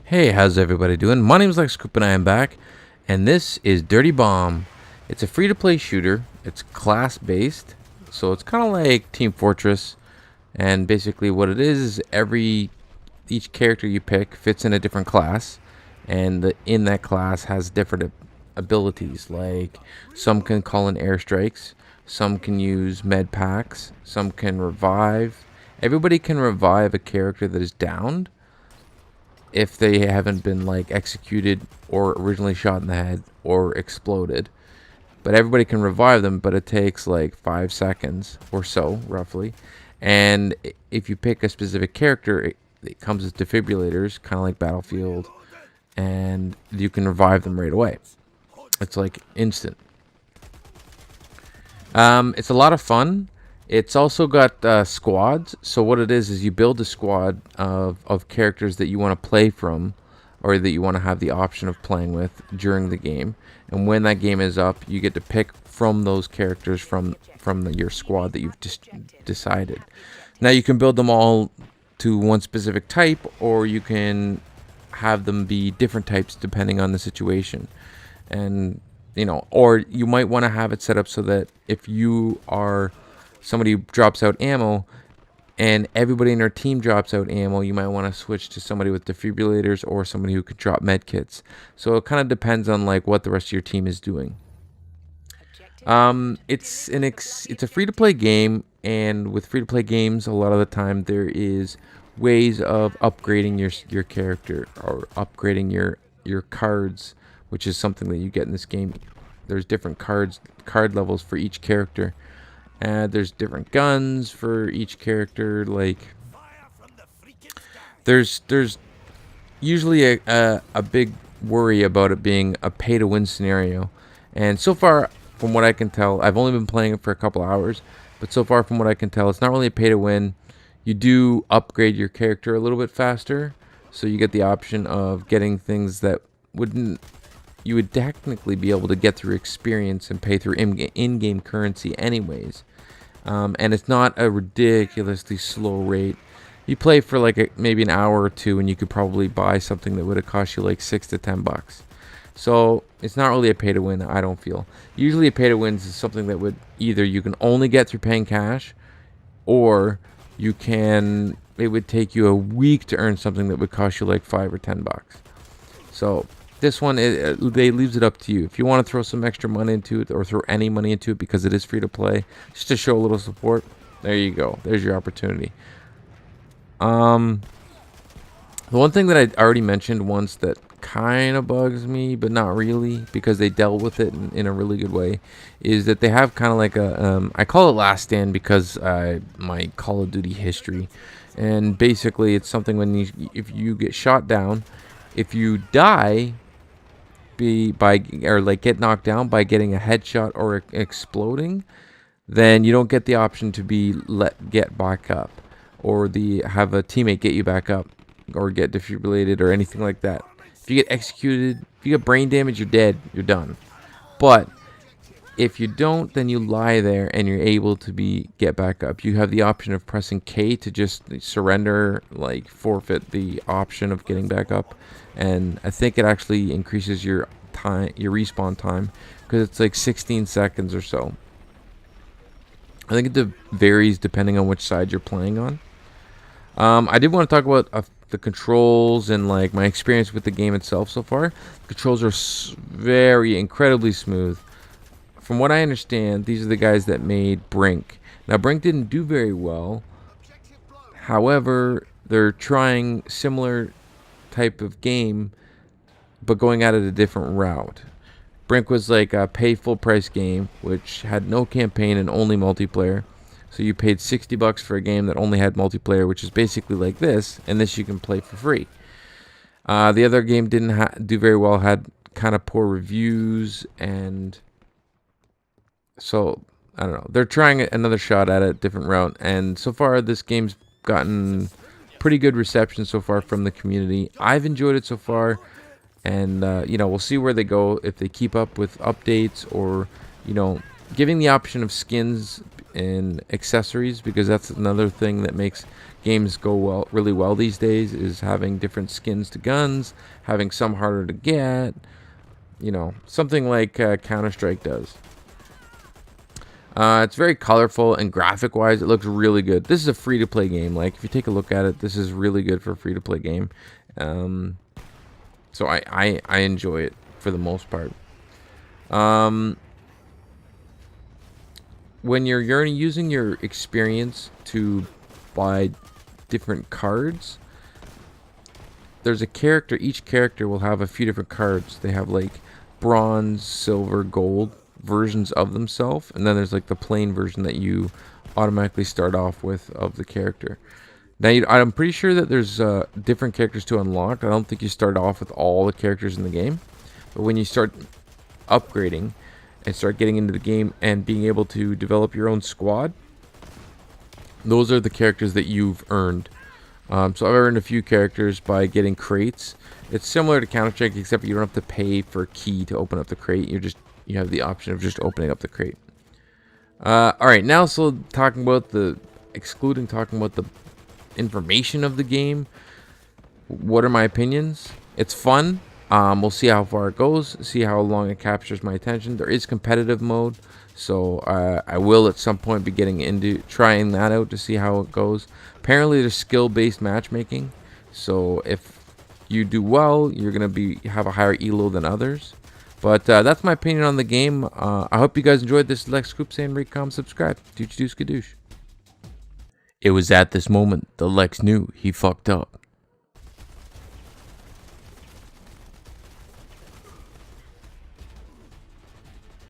Hey, how's everybody doing? My name is Lex Coupe and I am back, and this is Dirty Bomb. It's a free-to-play shooter. It's class-based, so it's kind of like Team Fortress. And basically, what it is each character you pick fits in a different class, and in that class has different abilities. Like some can call in airstrikes, some can use med packs, some can revive. Everybody can revive a character that is downed if they haven't been like executed or originally shot in the head or exploded. But everybody can revive them, but it takes like 5 seconds or so, roughly. And if you pick a specific character, it comes with defibrillators, kind of like Battlefield, and you can revive them right away. It's like instant. It's a lot of fun. It's also got squads. So what it is you build a squad of characters that you want to play from, or that you want to have the option of playing with during the game. And when that game is up, you get to pick from those characters from your squad that you've just decided. Now you can build them all to one specific type, or you can have them be different types depending on the situation. And or you might want to have it set up so that if you are somebody who drops out ammo and everybody in their team drops out ammo, you might want to switch to somebody with defibrillators or somebody who could drop med kits. So it kind of depends on like what the rest of your team is doing. It's a free-to-play game, and with free-to-play games, a lot of the time there is ways of upgrading your character or upgrading your cards, which is something that you get in this game. There's different card levels for each character. There's different guns for each character. Like there's usually a big worry about it being a pay-to-win scenario. And so far, from what I can tell, I've only been playing it for a couple hours, but so far from what I can tell, it's not really a pay-to-win. You do upgrade your character a little bit faster, so you get the option of getting things that you would technically be able to get through experience and pay through in-game currency anyways. And it's not a ridiculously slow rate. You play for like maybe an hour or two, and you could probably buy something that would have cost you like $6 to $10. So it's not really a pay-to-win, I don't feel. Usually a pay-to-win is something that would either you can only get through paying cash, or it would take you a week to earn something that would cost you like $5 or $10. So this one, they leaves it up to you. If you want to throw some extra money into it, or throw any money into it because it is free to play, just to show a little support, there you go. There's your opportunity. The one thing that I already mentioned once that kind of bugs me, but not really, because they dealt with it in a really good way, is that they have kind of like I call it Last Stand because my Call of Duty history. And basically it's something if you get shot down, if you die get knocked down by getting a headshot or exploding, then you don't get the option to get back up, or have a teammate get you back up, or get defibrillated or anything like that. If you get executed, if you get brain damage, you're dead, you're done. But if you don't, then you lie there and you're able to get back up. You have the option of pressing K to just surrender, like forfeit the option of getting back up. And I think it actually increases your respawn time, because it's like 16 seconds or so. I think it varies depending on which side you're playing on. I did want to talk about the controls and like my experience with the game itself so far. The controls are incredibly smooth. From what I understand, these are the guys that made Brink. Now, Brink didn't do very well. However, they're trying similar type of game, but going at it a different route. Brink was like a pay full price game, which had no campaign and only multiplayer. So you paid $60 for a game that only had multiplayer, which is basically like this, and this you can play for free. The other game didn't do very well, had kind of poor reviews, and so I don't know. They're trying another shot at it, different route, and so far this game's gotten pretty good reception so far from the community. I've enjoyed it so far, and we'll see where they go, if they keep up with updates, or giving the option of skins in accessories, because that's another thing that makes games go really well these days, is having different skins to guns, having some harder to get, you know, something like Counter-Strike does. It's very colorful, and graphic-wise, it looks really good. This is a free-to-play game. Like, if you take a look at it, this is really good for a free-to-play game. So I enjoy it for the most part. When you're using your experience to buy different cards, there's a character. Each character will have a few different cards. They have like bronze, silver, gold versions of themselves, and then there's like the plain version that you automatically start off with of the character. Now, I'm pretty sure that there's different characters to unlock. I don't think you start off with all the characters in the game, but when you start upgrading and start getting into the game and being able to develop your own squad, those are the characters that you've earned. So I've earned a few characters by getting crates. It's similar to Counter-Strike, except you don't have to pay for a key to open up the crate. You have the option of just opening up the crate. All right, now so talking about the information of the game. What are my opinions? It's fun. We'll see how far it goes, see how long it captures my attention. There is competitive mode, so I will at some point be getting into trying that out to see how it goes. Apparently there's skill-based matchmaking, so if you do well, you're going to have a higher elo than others. But that's my opinion on the game. I hope you guys enjoyed this. Lex Coupe saying rate, comment, subscribe. Dooch dooch skadoosh. It was at this moment that Lex knew he fucked up.